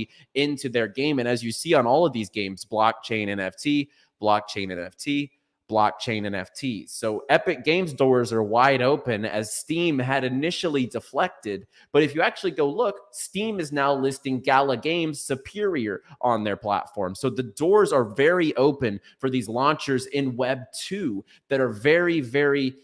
technology into their game. And as you see on all of these games, blockchain NFT, blockchain NFT, blockchain NFTs. So Epic Games doors are wide open as Steam had initially deflected. But if you actually go look, Steam is now listing Gala games superior on their platform. So the doors are very open for these launchers in Web 2 that are very, very,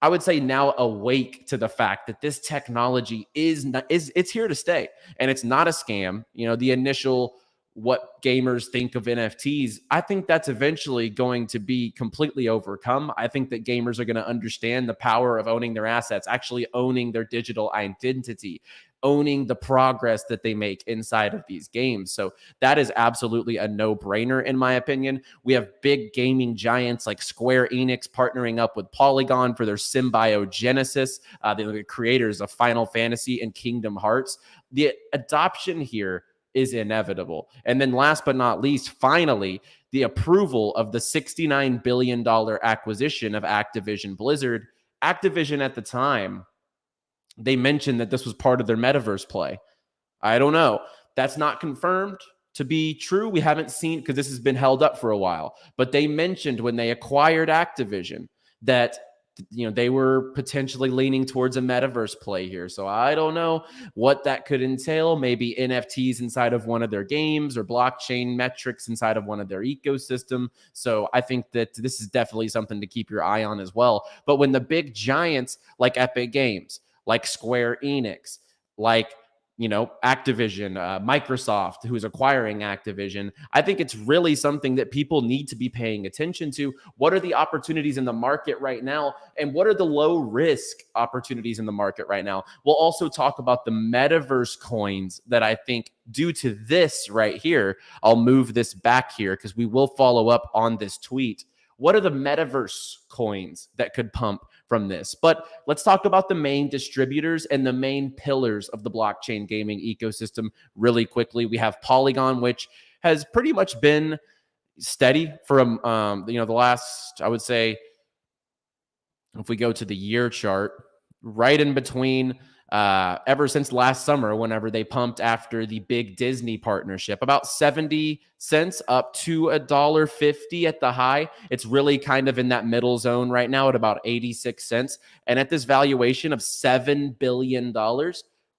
I would say, now awake to the fact that this technology is it's here to stay and it's not a scam. You know, the initial what gamers think of NFTs, I think that's eventually going to be completely overcome. I think that gamers are going to understand the power of owning their assets, actually owning their digital identity, owning the progress that they make inside of these games. So that is absolutely a no-brainer in my opinion. We have big gaming giants like Square Enix partnering up with Polygon for their 𝗕𝗏𝗕𝗚𝗃, the creators of Final Fantasy and Kingdom Hearts. The adoption here is inevitable. And then last but not least, finally, the approval of the $69 billion acquisition of Activision Blizzard. Activision at the time, they mentioned that this was part of their metaverse play. I don't know. That's not confirmed to be true. We haven't seen, because this has been held up for a while. But they mentioned when they acquired Activision that they were potentially leaning towards a metaverse play here. So I don't know what that could entail. Maybe NFTs inside of one of their games or blockchain metrics inside of one of their ecosystem. So I think that this is definitely something to keep your eye on as well. But when the big giants like Epic Games, like Square Enix, like Activision, Microsoft, who is acquiring Activision, I think it's really something that people need to be paying attention to. What are the opportunities in the market right now? And what are the low risk opportunities in the market right now? We'll also talk about the metaverse coins that I think, due to this right here, I'll move this back here because we will follow up on this tweet. What are the metaverse coins that could pump from this? But let's talk about the main distributors and the main pillars of the blockchain gaming ecosystem really quickly. We have Polygon, which has pretty much been steady from the last, I would say, if we go to the year chart, right in between ever since last summer, whenever they pumped after the big Disney partnership, about 70 cents up to $1.50 at the high. It's really kind of in that middle zone right now at about 86 cents. And at this valuation of $7 billion,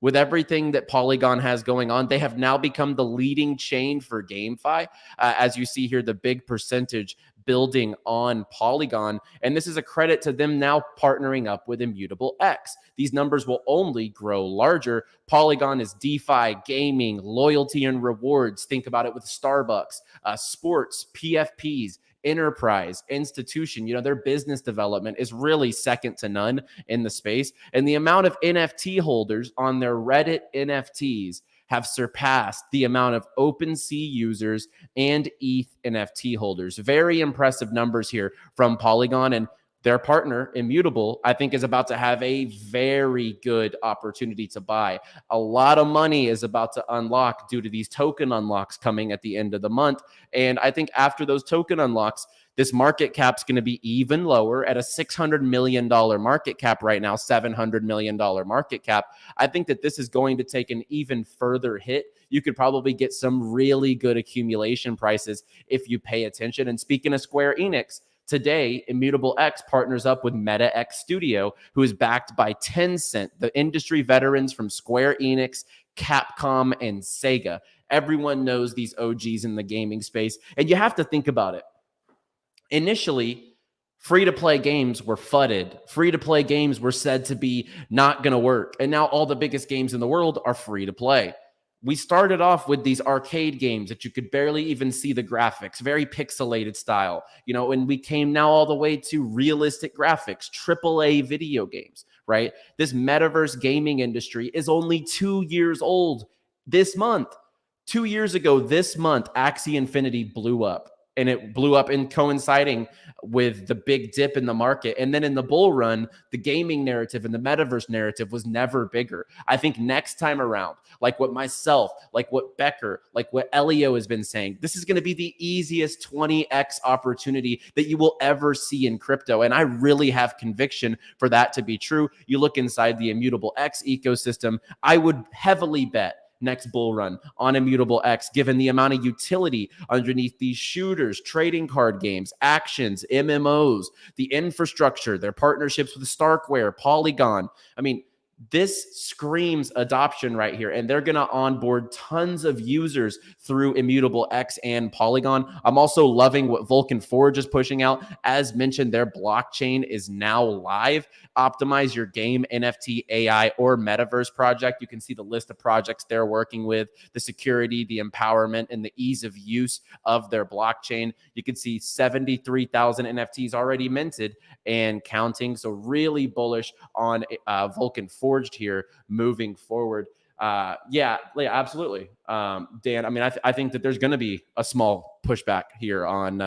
with everything that Polygon has going on, they have now become the leading chain for GameFi. As you see here, the big percentage building on Polygon. And this is a credit to them now partnering up with 𝗵𝗏𝗡𝗍. These numbers will only grow larger. Polygon is DeFi, gaming, loyalty and rewards. Think about it with Starbucks, sports, PFPs, enterprise, institution. Their business development is really second to none in the space. And the amount of NFT holders on their Reddit NFTs have surpassed the amount of OpenSea users and ETH NFT holders. Very impressive numbers here from Polygon, and their partner, 𝗵𝗏𝗡𝗏, I think is about to have a very good opportunity to buy. A lot of money is about to unlock due to these token unlocks coming at the end of the month. And I think after those token unlocks, this market cap's going to be even lower at a $600 million market cap right now, $700 million market cap. I think that this is going to take an even further hit. You could probably get some really good accumulation prices if you pay attention. And speaking of Square Enix, today, 𝗵𝗏𝗡𝗏 partners up with Meta X Studio, who is backed by Tencent, the industry veterans from Square Enix, Capcom, and Sega. Everyone knows these OGs in the gaming space. And you have to think about it. Initially, free-to-play games were fudded. Free-to-play games were said to be not going to work. And now all the biggest games in the world are free-to-play. We started off with these arcade games that you could barely even see the graphics, very pixelated style, and we came now all the way to realistic graphics, AAA video games, right? This metaverse gaming industry is only 2 years old this month. 2 years ago this month, Axie Infinity blew up. And it blew up in coinciding with the big dip in the market. And then in the bull run, the gaming narrative and the metaverse narrative was never bigger. I think next time around, like what myself, like what Becker, like what Elio has been saying, this is going to be the easiest 20x opportunity that you will ever see in crypto. And I really have conviction for that to be true. You look inside the 𝗵𝗏𝗡𝗏 ecosystem, I would heavily bet next bull run on 𝗵𝗏𝗡𝗏, given the amount of utility underneath these shooters, trading card games, actions, MMOs, the infrastructure, their partnerships with Starkware, Polygon. I mean, This screams adoption right here, and they're going to onboard tons of users through 𝗵𝗫𝗄𝗃 and Polygon. I'm also loving what Vulcan Forge is pushing out. As mentioned, their blockchain is now live. Optimize your game, NFT, AI, or metaverse project. You can see the list of projects they're working with, the security, the empowerment, and the ease of use of their blockchain. You can see 73,000 NFTs already minted and counting. So really bullish on Vulcan Forged here moving forward. Yeah, absolutely. Dan, I mean, I think that there's going to be a small pushback here on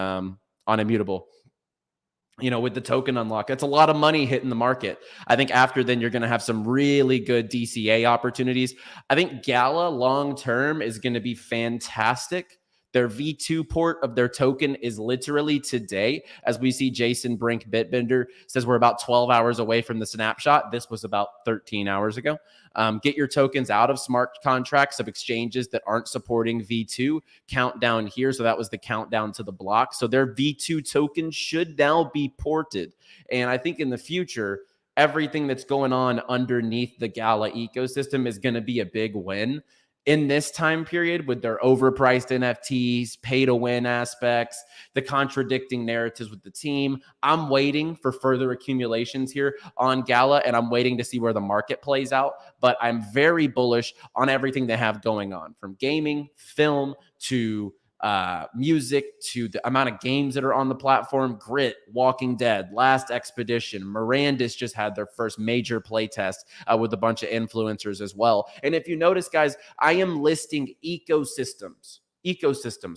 𝗵𝗫𝗄𝗃. With the token unlock, it's a lot of money hitting the market. I think after then, you're going to have some really good DCA opportunities. I think Gala long-term is going to be fantastic. Their V2 port of their token is literally today. As we see, Jason Brink Bitbender says we're about 12 hours away from the snapshot. This was about 13 hours ago. Get your tokens out of smart contracts of exchanges that aren't supporting V2. Countdown here. So that was the countdown to the block. So their V2 token should now be ported. And I think in the future, everything that's going on underneath the Gala ecosystem is going to be a big win. In this time period, with their overpriced NFTs, pay-to-win aspects, the contradicting narratives with the team, I'm waiting for further accumulations here on Gala, and I'm waiting to see where the market plays out. But I'm very bullish on everything they have going on, from gaming, film, to music, to the amount of games that are on the platform. Grit, Walking Dead, Last Expedition, Miranda's just had their first major playtest with a bunch of influencers as well. And if you notice, guys, I am listing ecosystems,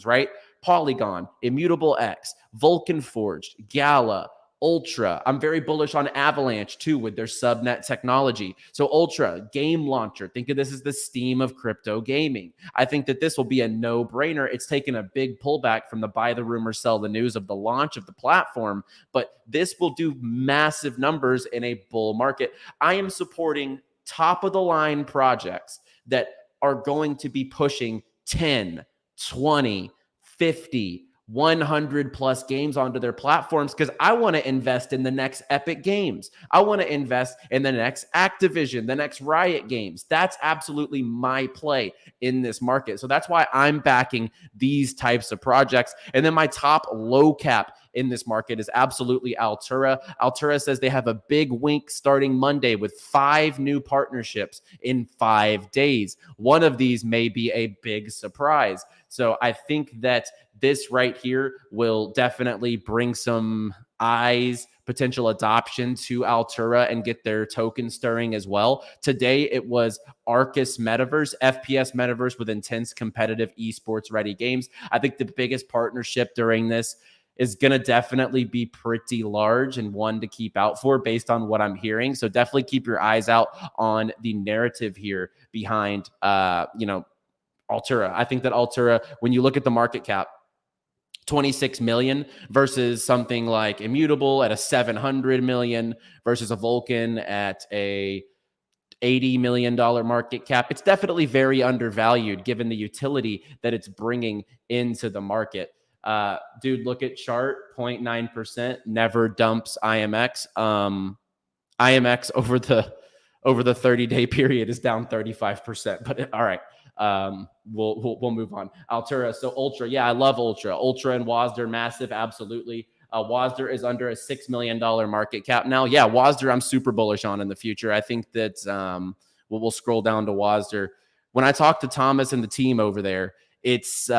right? Polygon, 𝗵𝗫𝗄𝗃, Vulcan Forged, Gala, Ultra. I'm very bullish on Avalanche too with their subnet technology. So Ultra, game launcher. Think of this as the Steam of crypto gaming. I think that this will be a no-brainer. It's taken a big pullback from the buy the rumor, sell the news of the launch of the platform, but this will do massive numbers in a bull market. I am supporting top-of-the-line projects that are going to be pushing 10, 20, 50, 100 plus games onto their platforms, because I want to invest in the next Epic Games. I want to invest in the next Activision, the next Riot Games. That's absolutely my play in this market. So that's why I'm backing these types of projects. And then my top low cap in this market is absolutely Altura. Altura says they have a big wink starting Monday with 5 new partnerships in 5 days. One of these may be a big surprise. So I think that this right here will definitely bring some eyes, potential adoption to Altura and get their token stirring as well. Today, it was 𝗘𝗏𝗄𝗃 Metaverse, FPS Metaverse with intense competitive esports ready games. I think the biggest partnership during this is going to definitely be pretty large and one to keep out for based on what I'm hearing. So definitely keep your eyes out on the narrative here behind, Altura. I think that Altura, when you look at the market cap, 26 million versus something like 𝗵𝗫𝗄𝗃 at a 700 million versus a Vulcan at a $80 million market cap. It's definitely very undervalued given the utility that it's bringing into the market. Dude, look at chart, 0.9%, never dumps IMX. IMX over the 30-day period is down 35%, but all right. We'll move on. Altura. So Ultra. Yeah, I love Ultra. Ultra and 𝗬𝗓𝗏, massive. Absolutely. 𝗬𝗓𝗏 is under a $6 million market cap now. Yeah, 𝗬𝗓𝗏 I'm super bullish on in the future. I think that we'll scroll down to 𝗬𝗓𝗏. When I talk to Thomas and the team over there, it's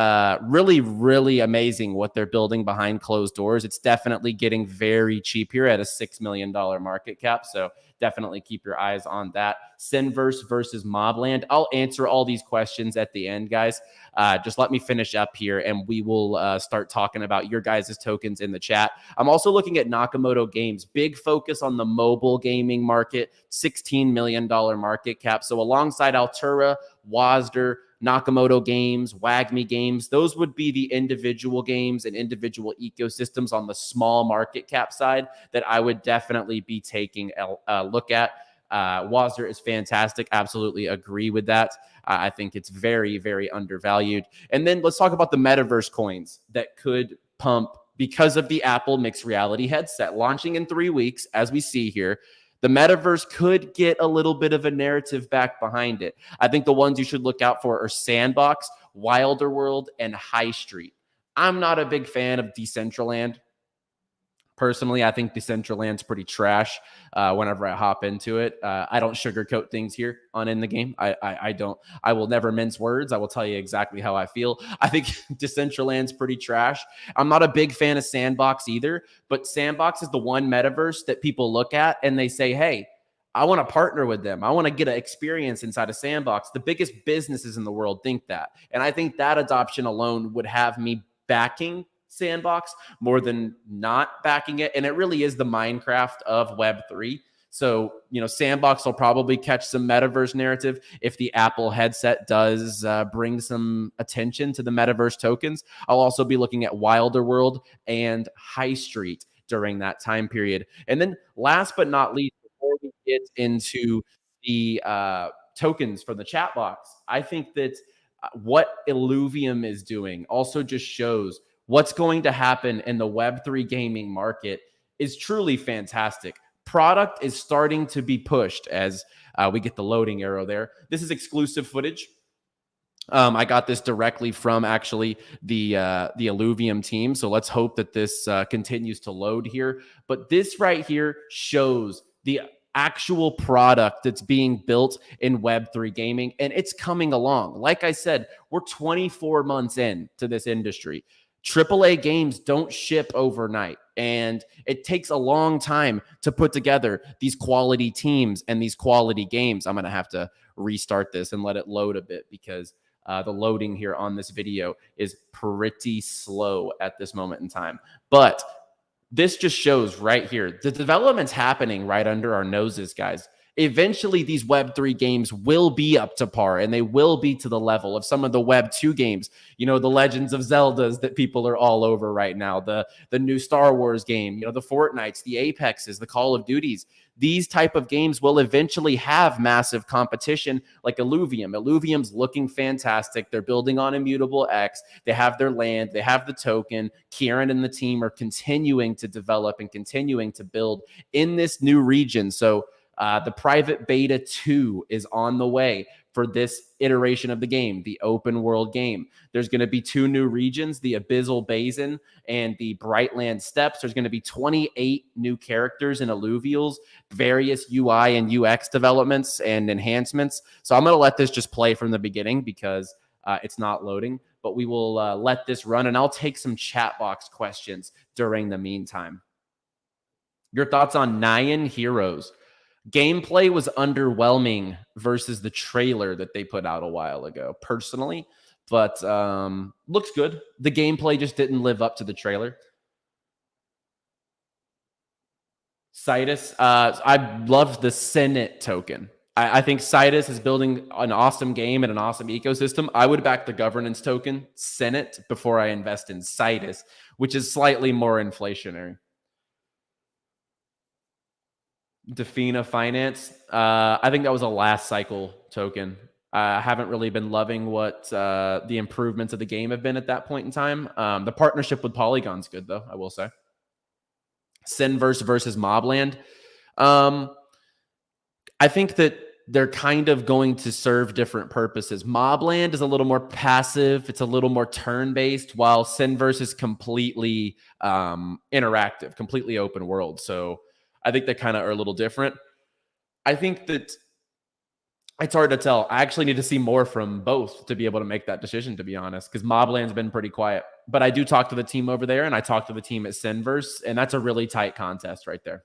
really, really amazing what they're building behind closed doors. It's definitely getting very cheap here at a $6 million market cap. So definitely keep your eyes on that. Synverse versus Mobland. I'll answer all these questions at the end, guys. Just let me finish up here and we will start talking about your guys' tokens in the chat. I'm also looking at Nakamoto Games. Big focus on the mobile gaming market, $16 million market cap. So alongside Altura, 𝗬𝗓𝗏, Nakamoto Games, Wagmi Games, those would be the individual games and individual ecosystems on the small market cap side that I would definitely be taking a look at. 𝗬𝗓𝗏 is fantastic. Absolutely agree with that. I think it's very, very undervalued. And then let's talk about the metaverse coins that could pump because of the Apple mixed reality headset launching in 3 weeks, as we see here. The metaverse could get a little bit of a narrative back behind it. I think the ones you should look out for are Sandbox, Wilderworld, and Highstreet. I'm not a big fan of Decentraland. Personally, I think Decentraland's pretty trash whenever I hop into it. I don't sugarcoat things here on In the Game. I don't. I will never mince words. I will tell you exactly how I feel. I think Decentraland's pretty trash. I'm not a big fan of Sandbox either, but Sandbox is the one metaverse that people look at and they say, hey, I want to partner with them. I want to get an experience inside of Sandbox. The biggest businesses in the world think that. And I think that adoption alone would have me backing Sandbox more than not backing it. And it really is the Minecraft of Web3. So, you know, Sandbox will probably catch some metaverse narrative if the Apple headset does bring some attention to the metaverse tokens. I'll also be looking at Wilderworld and Highstreet during that time period. And then last but not least, before we get into the tokens for the chat box, I think that what Illuvium is doing also just shows what's going to happen in the Web3 gaming market is truly fantastic. Product is starting to be pushed as we get the loading arrow there. This is exclusive footage. I got this directly from actually the Illuvium team. So let's hope that this continues to load here. But this right here shows the actual product that's being built in Web3 gaming, and it's coming along. Like I said, we're 24 months in to this industry. AAA games don't ship overnight, and it takes a long time to put together these quality teams and these quality games. I'm going to have to restart this and let it load a bit because the loading here on this video is pretty slow at this moment in time. But this just shows right here, the development's happening right under our noses, guys. Eventually, these Web3 games will be up to par, and they will be to the level of some of the Web2 games. You know, the Legends of Zeldas that people are all over right now, the new Star Wars game, you know, the Fortnites, the Apexes, the Call of Duties. These type of games will eventually have massive competition like Illuvium. Illuvium's looking fantastic. They're building on Immutable X. They have their land. They have the token. Kieran and the team are continuing to develop and continuing to build in this new region. So the private beta 2 is on the way for this iteration of the game, the open world game. There's going to be 2 new regions, the Abyssal Basin and the Brightland Steppes. There's going to be 28 new characters and alluvials, various UI and UX developments and enhancements. So I'm going to let this just play from the beginning because it's not loading, but we will let this run and I'll take some chat box questions during the meantime. Your thoughts on Nyan Heroes? Gameplay was underwhelming versus the trailer that they put out a while ago, personally, but looks good. The gameplay just didn't live up to the trailer. 𝗖𝗍𝗍, I love the Senate token. I think 𝗖𝗍𝗍 is building an awesome game and an awesome ecosystem. I would back the governance token, Senate, before I invest in 𝗖𝗍𝗍, which is slightly more inflationary. Defina Finance. I think that was a last cycle token. I haven't really been loving what the improvements of the game have been at that point in time. The partnership with Polygon's good, though, I will say. Sinverse versus Mobland. I think that they're kind of going to serve different purposes. Mobland is a little more passive. It's a little more turn-based, while Sinverse is completely interactive, completely open world. So I think they kind of are a little different. I think that it's hard to tell. I actually need to see more from both to be able to make that decision, to be honest, because Mobland's been pretty quiet. But I do talk to the team over there, and I talk to the team at Sinverse, and that's a really tight contest right there.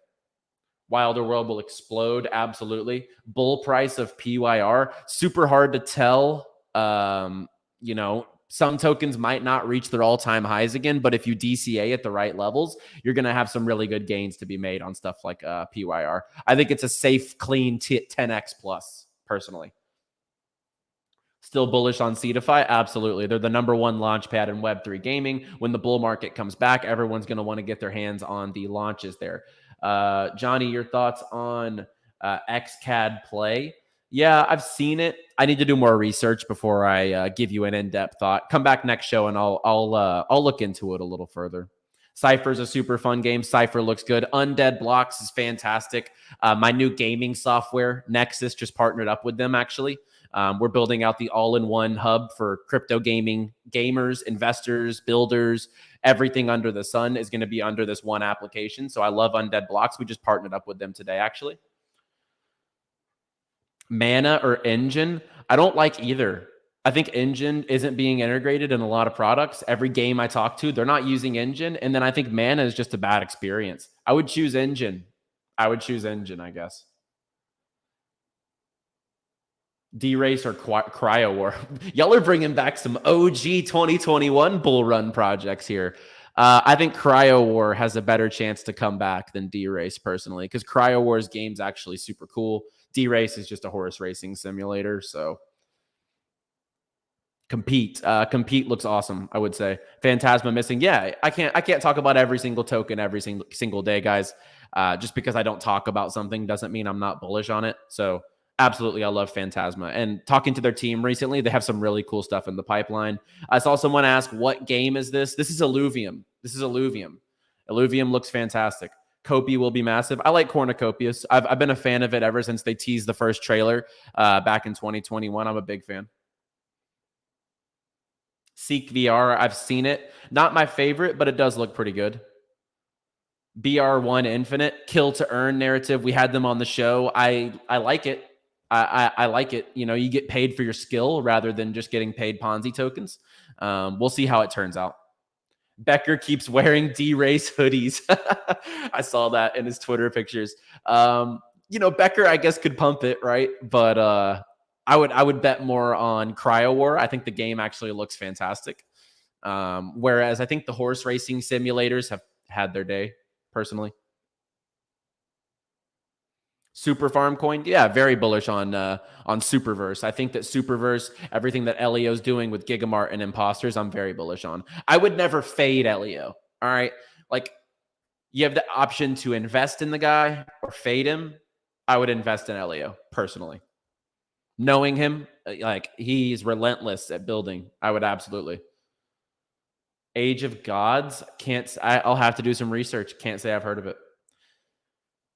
Wilderworld will explode, absolutely. Bull price of PYR, super hard to tell. You know, some tokens might not reach their all-time highs again, but if you DCA at the right levels, you're going to have some really good gains to be made on stuff like PYR. I think it's a safe, clean 10x plus, personally. Still bullish on 𝗖𝗍𝗍, absolutely. They're the number1 launchpad in Web3 gaming. When the bull market comes back, everyone's going to want to get their hands on the launches there. Johnny, your thoughts on 𝗂𝗏𝗃 Yeah, I've seen it. I need to do more research before I give you an in-depth thought. Come back next show and I'll look into it a little further. Cypher's a super fun game. Cypher looks good. Undead Blocks is fantastic. My new gaming software, Nexus, just partnered up with them, actually. We're building out the all-in-one hub for crypto gaming gamers, investors, builders. Everything under the sun is going to be under this one application. So I love Undead Blocks. We just partnered up with them today, actually. Mana or Engine, I don't like either. I think Engine isn't being integrated in a lot of products. Every game I talk to, they're not using Engine. And then I think Mana is just a bad experience. I would choose Engine. I guess. D-Race or Cryo War. Y'all are bringing back some OG 2021 bull run projects here. I think Cryo War has a better chance to come back than D-Race personally, because Cryo War's game's actually super cool. D-Race is just a horse racing simulator, so Compete looks awesome, I would say. Phantasma missing. Yeah, I can't talk about every single token every single day, guys. Just because I don't talk about something doesn't mean I'm not bullish on it. So absolutely, I love Phantasma. And talking to their team recently, they have some really cool stuff in the pipeline. I saw someone ask, what game is this? This is Illuvium. Illuvium looks fantastic. 𝗘𝗶𝗁 will be massive. I like 𝗘𝗡𝗄𝗃. I've been a fan of it ever since they teased the first trailer back in 2021. I'm a big fan. Seek VR, I've seen it. Not my favorite, but it does look pretty good. BR1 Infinite, kill to earn narrative. We had them on the show. I like it. I like it. You know, you get paid for your skill rather than just getting paid Ponzi tokens. We'll see how it turns out. Becker keeps wearing D-Race hoodies. I saw that in his Twitter pictures. You know, Becker, I guess, could pump it, right? But I would bet more on Cryo War. I think the game actually looks fantastic. Whereas I think the horse racing simulators have had their day, personally. Super Farm Coin, yeah, very bullish on Superverse. I think that Superverse, everything that Elio's doing with Gigamart and Imposters, I'm very bullish on. I would never fade Elio. All right, like you have the option to invest in the guy or fade him. I would invest in Elio personally. Knowing him, like he's relentless at building. I would absolutely. Age of Gods, I'll have to do some research. Can't say I've heard of it.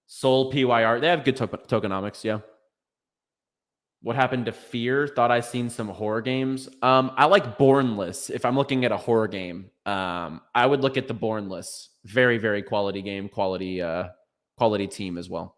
Soul PYR, they have good tokenomics, yeah. What happened to Fear? Thought I seen some horror games. I like Bornless. If I'm looking at a horror game, I would look at the Bornless. Very, very quality game, quality team as well.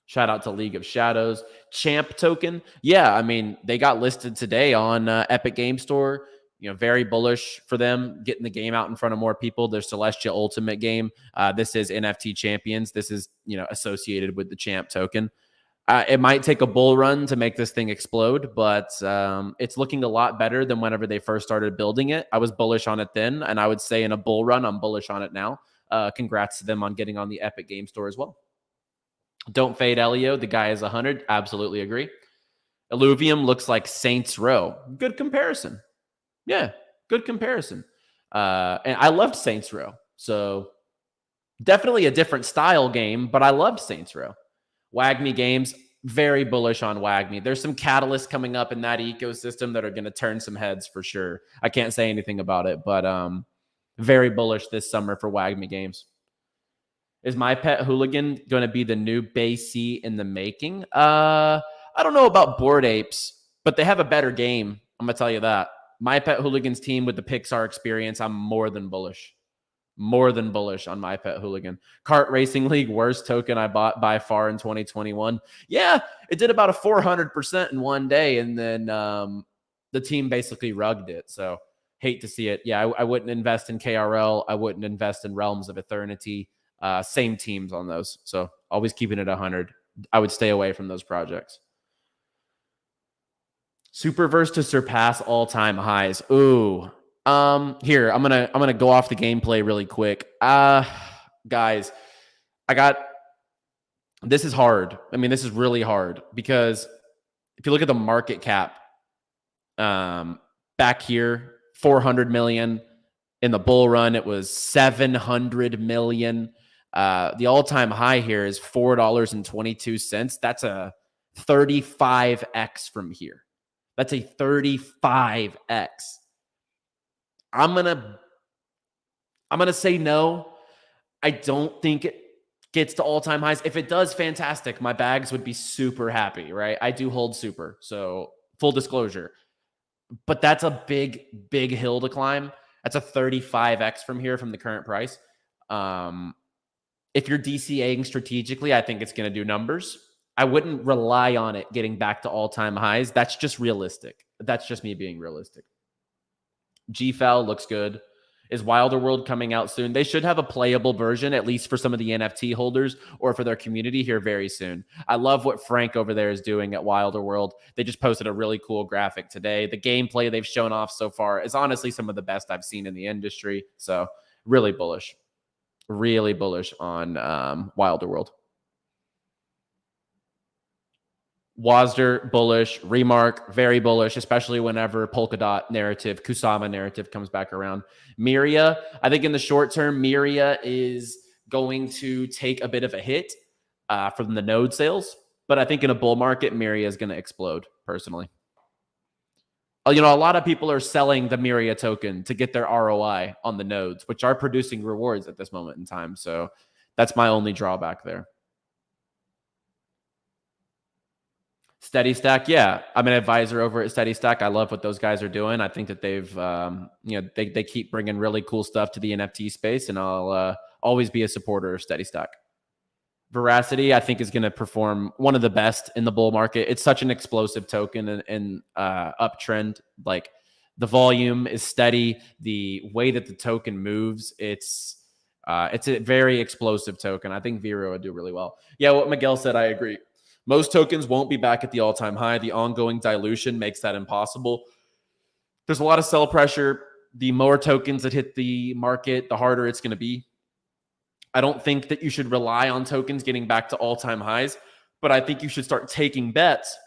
Shout out to League of Shadows. Champ token. Yeah, I mean, they got listed today on Epic Game Store. You know, very bullish for them, getting the game out in front of more people. Their Celestial Ultimate game. This is NFT Champions. This is, you know, associated with the Champ token. It might take a bull run to make this thing explode, but it's looking a lot better than whenever they first started building it. I was bullish on it then, and I would say in a bull run, I'm bullish on it now. Congrats to them on getting on the Epic Game Store as well. Don't fade Elio. The guy is 100. Absolutely agree. Illuvium looks like Saints Row. Good comparison. Yeah, good comparison. And I loved Saints Row. So definitely a different style game, but I loved Saints Row. Wagmi Games, very bullish on Wagmi. There's some catalysts coming up in that ecosystem that are going to turn some heads for sure. I can't say anything about it, but very bullish this summer for Wagmi Games. Is My Pet Hooligan going to be the new 𝗶𝗍 in the making? I don't know about Bored Apes, but they have a better game. I'm going to tell you that. My Pet Hooligan's team with the Pixar experience, I'm more than bullish. More than bullish on My Pet Hooligan. Kart Racing League, worst token I bought by far in 2021. Yeah, it did about a 400% in one day, and then the team basically rugged it. So hate to see it. Yeah, I wouldn't invest in KRL. I wouldn't invest in Realms of Eternity. Same teams on those. So always keeping it 100. I would stay away from those projects. Superverse to surpass all-time highs. Ooh. Here, I'm gonna go off the gameplay really quick. Guys, this is hard. I mean, this is really hard because if you look at the market cap, back here, 400 million. In the bull run, it was 700 million. The all-time high here is $4.22. That's a 35x from here. That's a 35x. I'm going to say no. I don't think it gets to all-time highs. If it does, fantastic. My bags would be super happy, right? I do hold super, so full disclosure. But that's a big, big hill to climb. That's a 35x from here from the current price. If you're DCAing strategically, I think it's going to do numbers. I wouldn't rely on it getting back to all-time highs. That's just realistic. That's just me being realistic. 𝗔𝗐𝗄 looks good. Is Wilder World coming out soon? They should have a playable version, at least for some of the NFT holders or for their community here very soon. I love what Frank over there is doing at Wilder World. They just posted a really cool graphic today. The gameplay they've shown off so far is honestly some of the best I've seen in the industry. So really bullish on Wilder World. Wazder, bullish. Remark, very bullish, especially whenever Polkadot narrative, Kusama narrative comes back around. Myria, I think in the short term, Myria is going to take a bit of a hit from the node sales. But I think in a bull market, Myria is going to explode, personally. You know, a lot of people are selling the Myria token to get their ROI on the nodes, which are producing rewards at this moment in time. So that's my only drawback there. SteadyStack, yeah, I'm an advisor over at SteadyStack. I love what those guys are doing. I think that they've, you know, they keep bringing really cool stuff to the NFT space, and I'll always be a supporter of SteadyStack. Veracity, I think, is going to perform one of the best in the bull market. It's such an explosive token and uptrend. Like, the volume is steady. The way that the token moves, it's a very explosive token. I think Vero would do really well. Yeah, what Miguel said, I agree. Most tokens won't be back at the all-time high. The ongoing dilution makes that impossible. There's a lot of sell pressure. The more tokens that hit the market, the harder it's going to be. I don't think that you should rely on tokens getting back to all-time highs, but I think you should start taking bets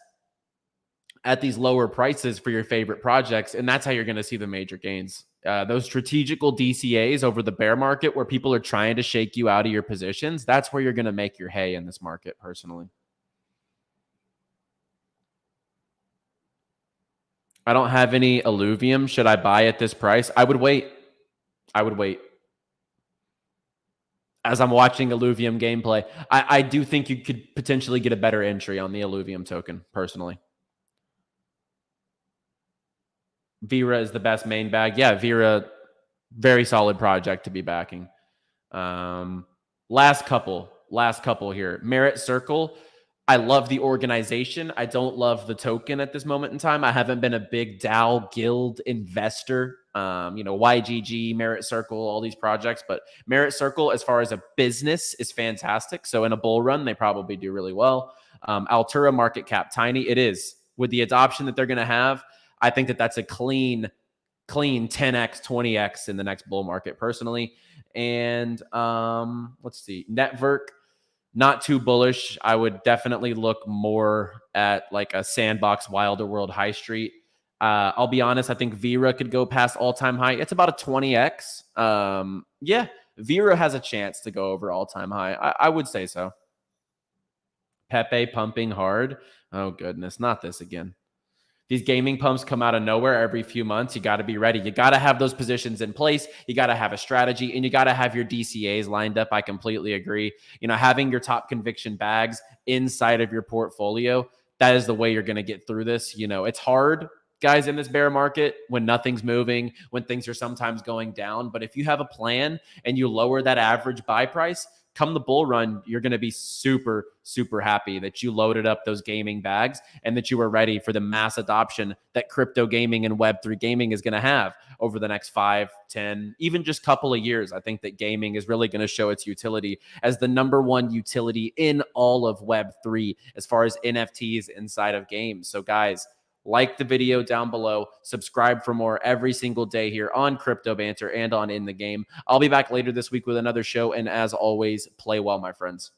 at these lower prices for your favorite projects, and that's how you're going to see the major gains. Those strategical DCAs over the bear market where people are trying to shake you out of your positions, that's where you're going to make your hay in this market, personally. I don't have any Illuvium. Should I buy at this price? I would wait. I would wait. As I'm watching Illuvium gameplay, I do think you could potentially get a better entry on the Illuvium token, personally. Vera is the best main bag. Yeah, Vera, very solid project to be backing. Last couple here. Merit Circle. I love the organization. I don't love the token at this moment in time. I haven't been a big DAO guild investor. You know, YGG, Merit Circle, all these projects. But Merit Circle, as far as a business, is fantastic. So in a bull run, they probably do really well. Altura market cap, tiny. It is. With the adoption that they're going to have, I think that that's a clean 10x, 20x in the next bull market, personally. And let's see. Network. Not too bullish. I would definitely look more at like a Sandbox, Wilder World, Highstreet. I'll be honest. I think Vera could go past all-time high. It's about a 20x. Yeah, Vera has a chance to go over all-time high. I would say so. Pepe pumping hard. Oh, goodness. Not this again. These gaming pumps come out of nowhere every few months. You got to be ready. You got to have those positions in place. You got to have a strategy, and you got to have your DCAs lined up. I completely agree. You know, having your top conviction bags inside of your portfolio, that is the way you're going to get through this. You know, it's hard, guys, in this bear market when nothing's moving, when things are sometimes going down. But if you have a plan and you lower that average buy price, come the bull run, you're going to be super, super happy that you loaded up those gaming bags and that you were ready for the mass adoption that crypto gaming and Web3 gaming is going to have over the next 5, 10, even just couple of years. I think that gaming is really going to show its utility as the #1 utility in all of Web3 as far as NFTs inside of games. So guys, like the video down below, subscribe for more every single day here on Crypto Banter and on In the Game. I'll be back later this week with another show, and as always, play well, my friends.